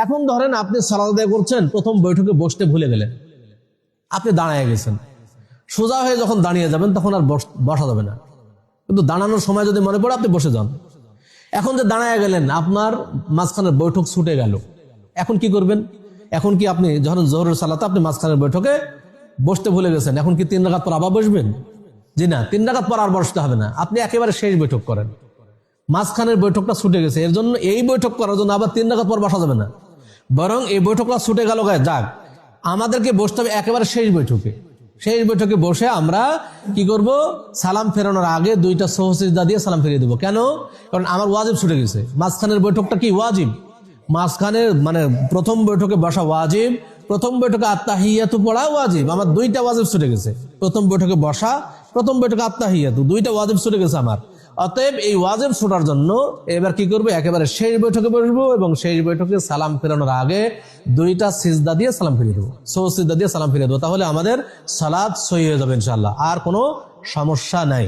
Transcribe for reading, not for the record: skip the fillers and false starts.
এখন ধরেন আপনি সালাত আদায় করছেন, প্রথম বৈঠকে বসতে ভুলে গেলেন, আপনি দাঁড়ায় গেছেন। সোজা হয়ে যখন দাঁড়িয়ে যাবেন তখন আর বসা যাবে না, কিন্তু দাঁড়ানোর সময় যদি মনে পড়ে আপনি বসে যান। এখন যে দাঁড়ায় গেলেন, আপনার মাঝখানের বৈঠক ছুটে গেল, এখন কি করবেন? এখন কি আপনি যখন জোহরের সালাতে আপনি মাঝখানের বৈঠকে বসতে ভুলে গেছেন, এখন কি 3 রাকাত পর আবার বসবেন? জি না, 3 রাকাত পর আর বসতে হবে না, আপনি একেবারে শেষ বৈঠক করেন। মাঝখানের বৈঠকটা ছুটে গেছে, এর জন্য এই বৈঠক করার জন্য আবার 3 রাকাত পর বসা যাবে না, বরং এই বৈঠকটা ছুটে গেল যাক, আমাদেরকে বসতে হবে একেবারে শেষ বৈঠকে। শেষ বৈঠকে বসে আমরা কি করব? সালাম ফেরানোর আগে 2টা সহসিজদা দিয়ে সালাম ফিরিয়ে দেবো। কেন? কারণ আমার ওয়াজিব ছুটে গেছে। মাঝখানের বৈঠকটা কি ওয়াজিব, মাঝখানের মানে প্রথম বৈঠকে বসা ওয়াজিব, প্রথম বৈঠকে আত্তাহিয়াতু পড়া ওয়াজিব, আমার 2টা ওয়াজিব ছুটে গেছে। প্রথম বৈঠকে বসা, প্রথম বৈঠকে আত্তাহিয়াতু, 2টা ওয়াজিব ছুটে গেছে আমার। অতএব এই ওয়াজিব ছোটার জন্য এবার কি করবো? একেবারে শেষ বৈঠকে বসবো এবং শেষ বৈঠকে সালাম ফেরানোর আগে 2টা সিজদা দিয়ে সালাম ফিরিয়ে দেবো, সিজদা দিয়ে সালাম ফিরিয়ে দেবো। তাহলে আমাদের সালাত সহি হয়ে যাবে ইনশাআল্লাহ, আর কোনো সমস্যা নাই।